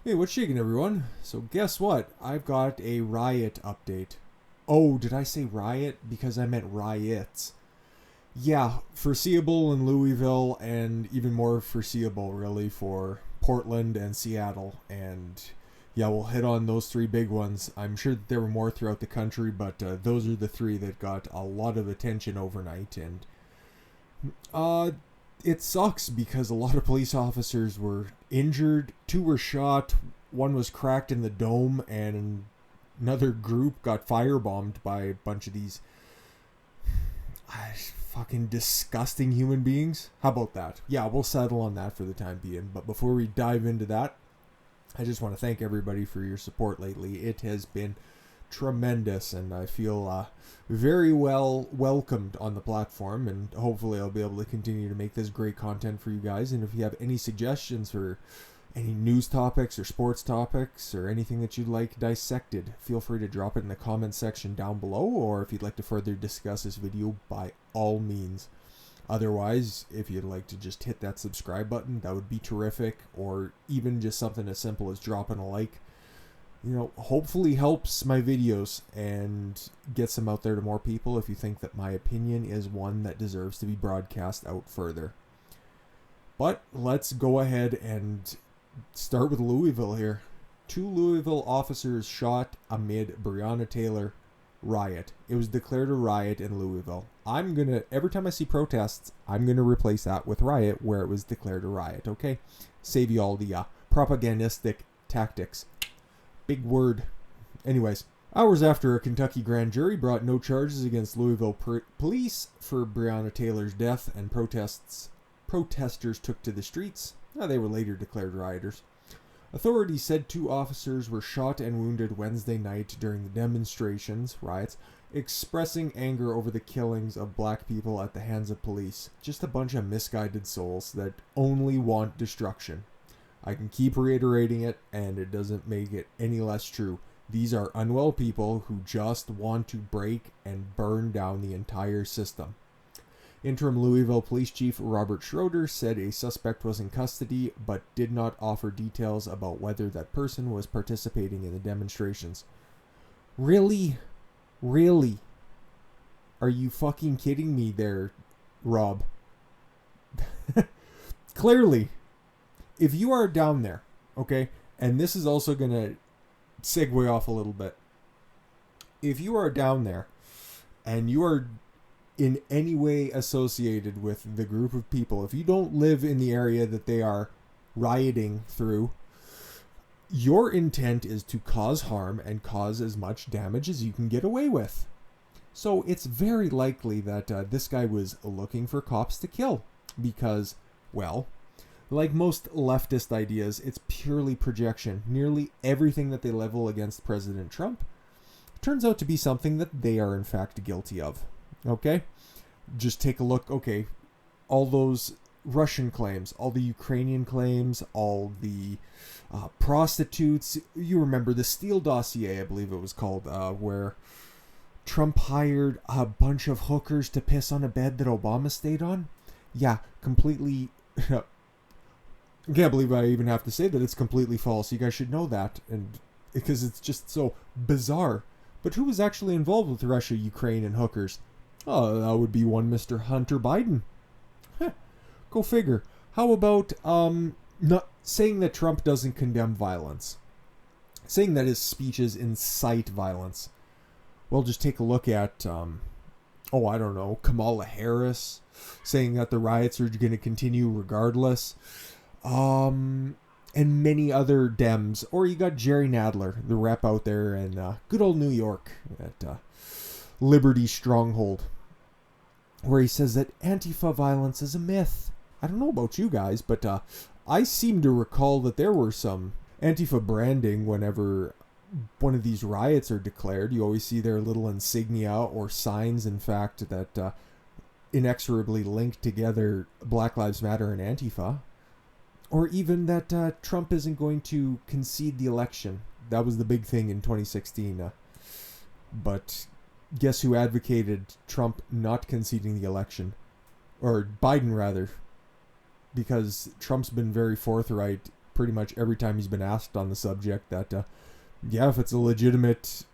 Hey, what's shaking, everyone? So, guess what? I've got a riot update. Oh, did I say riot? Because I meant riots. Yeah, foreseeable in Louisville, and even more foreseeable, really, for Portland and Seattle. And yeah, we'll hit on those three big ones. I'm sure that there were more throughout the country, but those are the three that got a lot of attention overnight. And uh, it sucks because a lot of police officers were injured. Two were shot. One was cracked in the dome, and another group got firebombed by a bunch of these fucking disgusting human beings. How about that? Yeah, we'll settle on that for the time being. But before we dive into that, I just want to thank everybody for your support lately. It has been tremendous, and I feel very well welcomed on the platform, and hopefully I'll be able to continue to make this great content for you guys. And if you have any suggestions for any news topics or sports topics or anything that you'd like dissected, feel free to drop it in the comment section down below, or if you'd like to further discuss this video, by all means. Otherwise, if you'd like to just hit that subscribe button, that would be terrific, or even just something as simple as dropping a like. Hopefully helps my videos and gets them out there to more people if you think that my opinion is one that deserves to be broadcast out further. But let's go ahead and start with Louisville here. 2 Louisville officers shot amid Breonna Taylor riot. It was declared a riot in Louisville. Every time I see protests, I'm gonna replace that with riot where it was declared a riot, okay? Save you all the propagandistic tactics. Big word. Anyways, hours after a Kentucky grand jury brought no charges against Louisville police for Breonna Taylor's death and protesters took to the streets. They were later declared rioters. Authorities said 2 officers were shot and wounded Wednesday night during the riots, expressing anger over the killings of black people at the hands of police. Just a bunch of misguided souls that only want destruction. I can keep reiterating it, and it doesn't make it any less true. These are unwell people who just want to break and burn down the entire system. Interim Louisville Police Chief Robert Schroeder said a suspect was in custody, but did not offer details about whether that person was participating in the demonstrations. Really? Really? Are you fucking kidding me there, Rob? Clearly. If you are down there, okay, and this is also going to segue off a little bit. If you are down there and you are in any way associated with the group of people, if you don't live in the area that they are rioting through, your intent is to cause harm and cause as much damage as you can get away with. So it's very likely that this guy was looking for cops to kill because, well, like most leftist ideas, it's purely projection. Nearly everything that they level against President Trump turns out to be something that they are in fact guilty of. Okay? Just take a look. Okay, all those Russian claims, all the Ukrainian claims, all the prostitutes. You remember the Steele dossier, I believe it was called, where Trump hired a bunch of hookers to piss on a bed that Obama stayed on? Yeah, completely... I can't believe I even have to say that it's completely false. You guys should know that, and because it's just so bizarre. But who was actually involved with Russia, Ukraine, and hookers? Oh, that would be one Mr. Hunter Biden. Go figure. How about not saying that Trump doesn't condemn violence, saying that his speeches incite violence? Well, just take a look at I don't know, Kamala Harris saying that the riots are going to continue regardless. And many other Dems. Or you got Jerry Nadler, the rep out there in good old New York at Liberty Stronghold, where he says that Antifa violence is a myth. I don't know about you guys, but I seem to recall that there were some Antifa branding whenever one of these riots are declared. You always see their little insignia or signs, in fact, that inexorably link together Black Lives Matter and Antifa. Or even that Trump isn't going to concede the election. That was the big thing in 2016. But guess who advocated Trump not conceding the election? Or Biden, rather. Because Trump's been very forthright pretty much every time he's been asked on the subject that, yeah, if it's a legitimate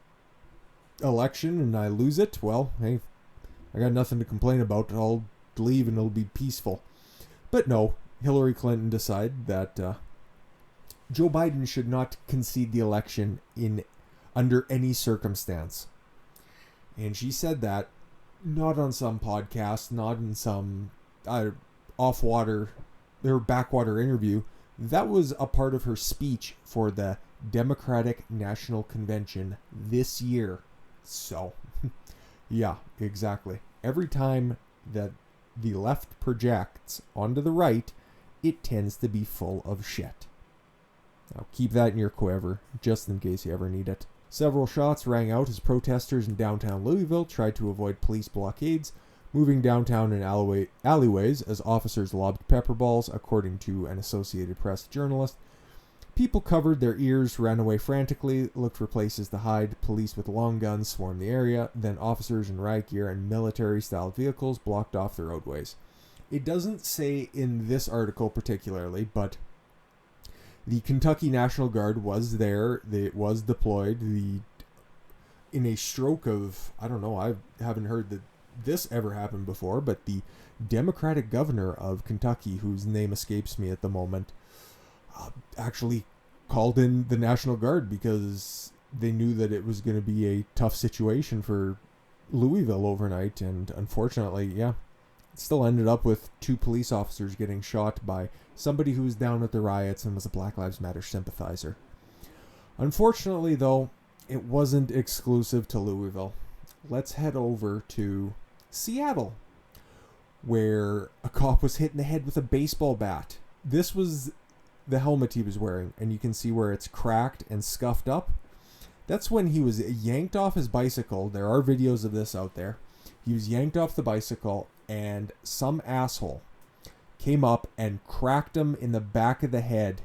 election and I lose it, well, hey, I got nothing to complain about. I'll leave and it'll be peaceful. But no, Hillary Clinton decided that Joe Biden should not concede the election under any circumstance. And she said that not on some podcast, not in some off-water or backwater interview. That was a part of her speech for the Democratic National Convention this year. So, yeah, exactly. Every time that the left projects onto the right, it tends to be full of shit. Now, keep that in your quiver, just in case you ever need it. Several shots rang out as protesters in downtown Louisville tried to avoid police blockades, moving downtown in alleyways as officers lobbed pepper balls, according to an Associated Press journalist. People covered their ears, ran away frantically, looked for places to hide. Police with long guns swarmed the area. Then officers in riot gear and military-style vehicles blocked off the roadways. It doesn't say in this article particularly, but the Kentucky National Guard was there. It was deployed. In a stroke of, I don't know, I haven't heard that this ever happened before, but the Democratic governor of Kentucky, whose name escapes me at the moment, actually called in the National Guard because they knew that it was going to be a tough situation for Louisville overnight. And unfortunately, yeah, it still ended up with 2 police officers getting shot by somebody who was down at the riots and was a Black Lives Matter sympathizer. Unfortunately, though, it wasn't exclusive to Louisville. Let's head over to Seattle, where a cop was hit in the head with a baseball bat. This was the helmet he was wearing, and you can see where it's cracked and scuffed up. That's when he was yanked off his bicycle. There are videos of this out there. He was yanked off the bicycle, and some asshole came up and cracked him in the back of the head,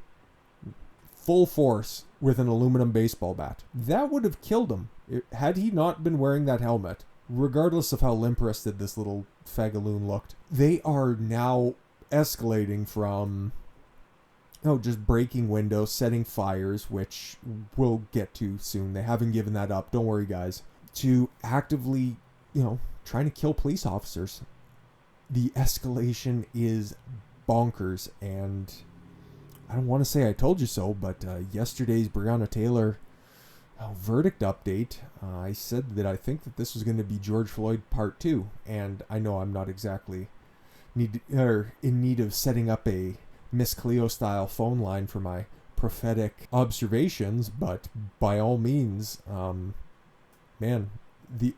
full force, with an aluminum baseball bat. That would have killed him had he not been wearing that helmet, regardless of how limp-wristed this little fagaloon looked. They are now escalating from just breaking windows, setting fires, which we'll get to soon. They haven't given that up. Don't worry, guys. To actively, trying to kill police officers. The escalation is bonkers, and I don't want to say I told you so, but yesterday's Breonna Taylor verdict update, I said that I think that this was going to be George Floyd Part 2, and I know I'm not exactly in need of setting up a Miss Cleo-style phone line for my prophetic observations, but by all means,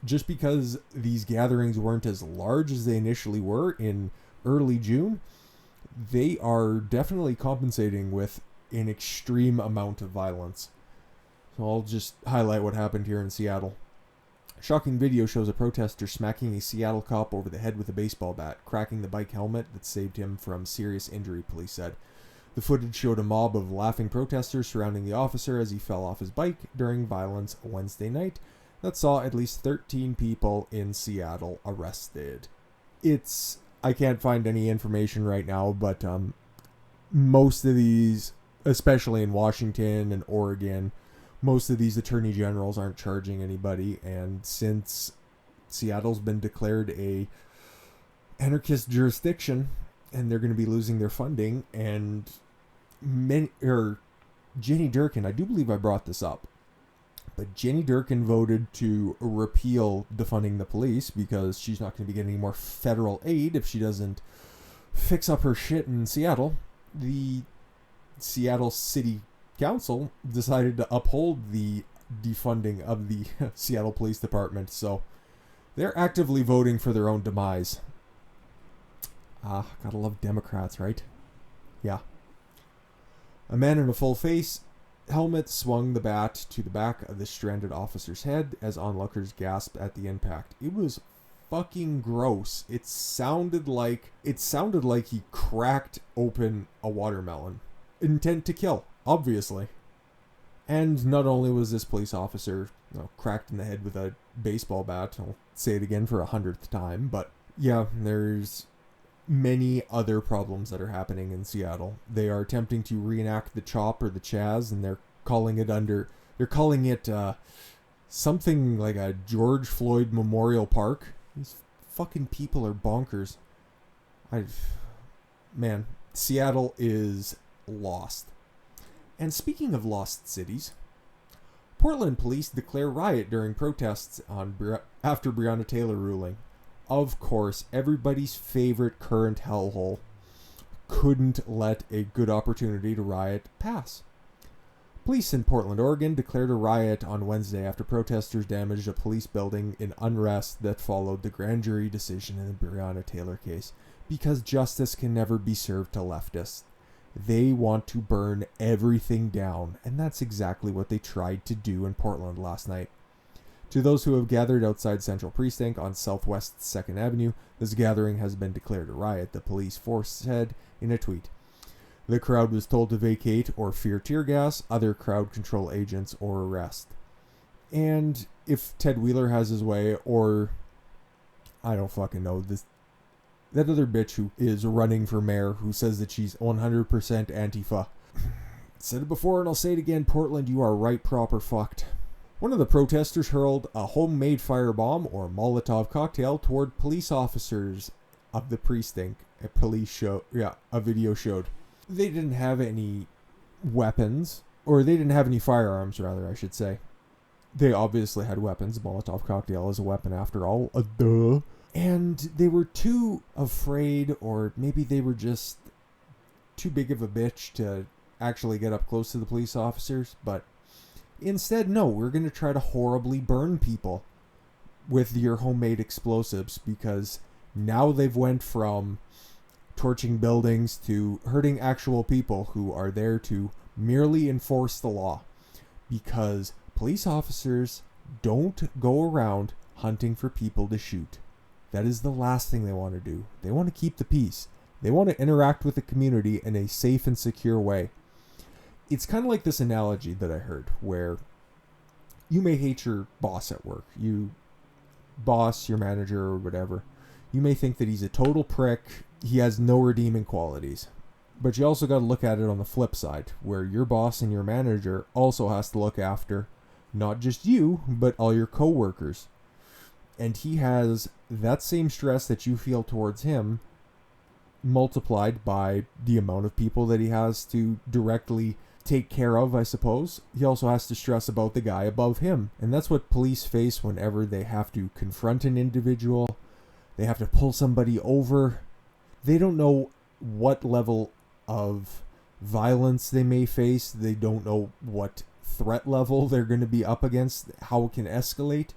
just because these gatherings weren't as large as they initially were in early June, they are definitely compensating with an extreme amount of violence. So I'll just highlight what happened here in Seattle. Shocking video shows a protester smacking a Seattle cop over the head with a baseball bat, cracking the bike helmet that saved him from serious injury, police said. The footage showed a mob of laughing protesters surrounding the officer as he fell off his bike during violence Wednesday night that saw at least 13 people in Seattle arrested. I can't find any information right now, but most of these, especially in Washington and Oregon, most of these attorney generals aren't charging anybody, and since Seattle's been declared a anarchist jurisdiction, and they're going to be losing their funding, and Jenny Durkin, I do believe I brought this up, but Jenny Durkin voted to repeal defunding the police because she's not going to be getting any more federal aid if she doesn't fix up her shit in Seattle. The Seattle City Council decided to uphold the defunding of the Seattle Police Department, so they're actively voting for their own demise. Gotta love Democrats, right? Yeah. A man in a full face helmet swung the bat to the back of the stranded officer's head as onlookers gasped at the impact. It was fucking gross. It sounded like he cracked open a watermelon. Intent to kill, obviously. And not only was this police officer cracked in the head with a baseball bat, I'll say it again for 100th time, but yeah, there's many other problems that are happening in Seattle. They are attempting to reenact the CHOP or the Chaz, and they're calling it something like a George Floyd Memorial Park. These fucking people are bonkers. Man, Seattle is lost. And speaking of lost cities, Portland police declare riot during protests after Breonna Taylor ruling. Of course, everybody's favorite current hellhole couldn't let a good opportunity to riot pass. Police in Portland, Oregon declared a riot on Wednesday after protesters damaged a police building in unrest that followed the grand jury decision in the Breonna Taylor case, because justice can never be served to leftists. They want to burn everything down, and that's exactly what they tried to do in Portland last night. To those who have gathered outside Central Precinct on Southwest 2nd Avenue, this gathering has been declared a riot, the police force said in a tweet. The crowd was told to vacate or fear tear gas, other crowd control agents, or arrest. And if Ted Wheeler has his way, or I don't fucking know, that other bitch who is running for mayor who says that she's 100% Antifa. Said it before and I'll say it again, Portland, you are right proper fucked. One of the protesters hurled a homemade firebomb or Molotov cocktail toward police officers of the precinct. A video showed. They didn't have any weapons, or they didn't have any firearms, rather, I should say. They obviously had weapons. Molotov cocktail is a weapon after all. Duh. And they were too afraid, or maybe they were just too big of a bitch to actually get up close to the police officers, but instead, no, we're going to try to horribly burn people with your homemade explosives, because now they've went from torching buildings to hurting actual people who are there to merely enforce the law, because police officers don't go around hunting for people to shoot. That is the last thing they want to do. They want to keep the peace. They want to interact with the community in a safe and secure way. It's kind of like this analogy that I heard, where you may hate your boss at work. Your manager, or whatever. You may think that he's a total prick. He has no redeeming qualities. But you also got to look at it on the flip side, where your boss and your manager also has to look after not just you, but all your coworkers. And he has that same stress that you feel towards him, multiplied by the amount of people that he has to directly take care of, I suppose. He also has to stress about the guy above him. And that's what police face whenever they have to confront an individual. They have to pull somebody over. They don't know what level of violence they may face. They don't know what threat level they're going to be up against, how it can escalate.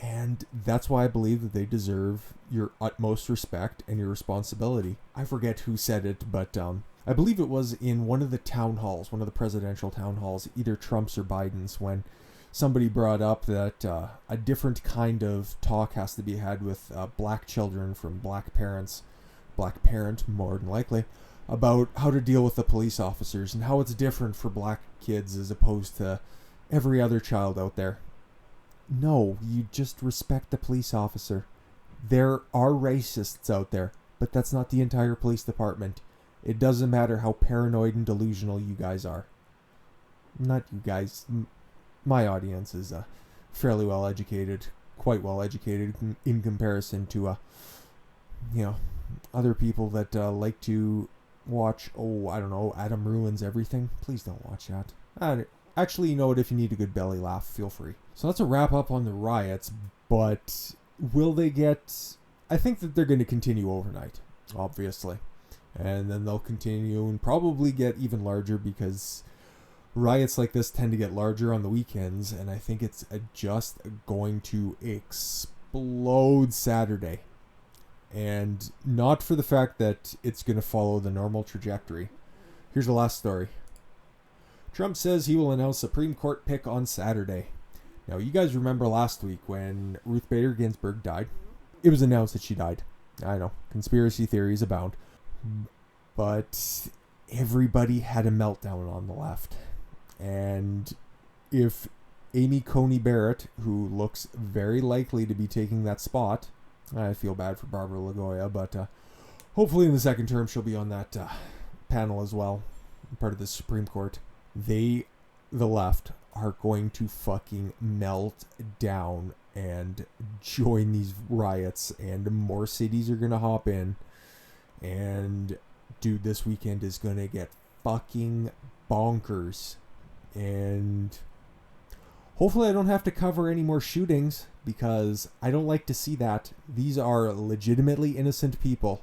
And that's why I believe that they deserve your utmost respect and your responsibility. I forget who said it, but I believe it was in one of the town halls, one of the presidential town halls, either Trump's or Biden's, when somebody brought up that a different kind of talk has to be had with black children from black parent more than likely, about how to deal with the police officers and how it's different for black kids as opposed to every other child out there. No, you just respect the police officer. There are racists out there, but that's not the entire police department. It doesn't matter how paranoid and delusional you guys are. Not you guys. My audience is fairly well educated, quite well educated in comparison to, other people that like to watch, Adam Ruins Everything. Please don't watch that. Actually, you know what? If you need a good belly laugh, feel free. So that's a wrap up on the riots, but will they get... I think that they're going to continue overnight, obviously. And then they'll continue and probably get even larger, because riots like this tend to get larger on the weekends, and I think it's just going to explode Saturday. And not for the fact that it's going to follow the normal trajectory. Here's the last story. Trump says he will announce Supreme Court pick on Saturday. Now, you guys remember last week when Ruth Bader Ginsburg died? It was announced that she died. I know, conspiracy theories abound. But everybody had a meltdown on the left. And if Amy Coney Barrett, who looks very likely to be taking that spot... I feel bad for Barbara LaGoya, but hopefully in the second term she'll be on that panel as well, part of the Supreme Court. The left, are going to fucking melt down and join these riots, and more cities are going to hop in. And dude, this weekend is going to get fucking bonkers. And hopefully I don't have to cover any more shootings, because I don't like to see that. These are legitimately innocent people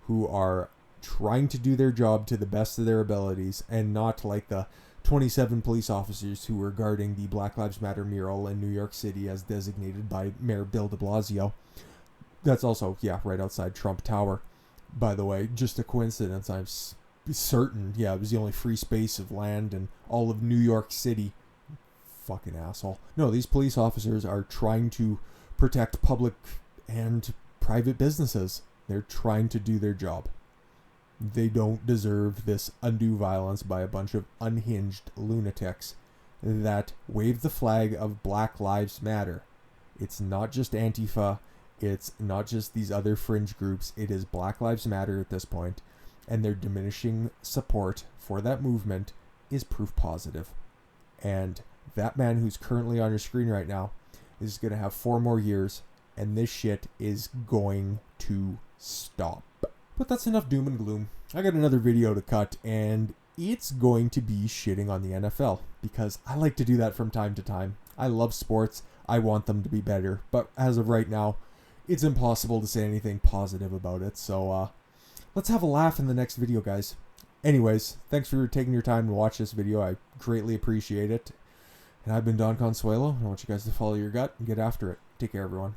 who are trying to do their job to the best of their abilities, and not like the 27 police officers who were guarding the Black Lives Matter mural in New York City as designated by Mayor Bill de Blasio. That's also, yeah, right outside Trump Tower. By the way, just a coincidence. I'm certain, yeah, it was the only free space of land in all of New York City. Fucking asshole. No, these police officers are trying to protect public and private businesses. They're trying to do their job. They don't deserve this undue violence by a bunch of unhinged lunatics that wave the flag of Black Lives Matter. It's not just Antifa. It's not just these other fringe groups. It is Black Lives Matter at this point, and their diminishing support for that movement is proof positive. And that man who's currently on your screen right now is going to have 4 more years, and this shit is going to stop. But that's enough doom and gloom. I got another video to cut, and it's going to be shitting on the NFL, because I like to do that from time to time. I love sports. I want them to be better. But as of right now, it's impossible to say anything positive about it. So let's have a laugh in the next video, guys. Anyways, thanks for taking your time to watch this video. I greatly appreciate it. And I've been Khan Swaylo, and I want you guys to follow your gut and get after it. Take care, everyone.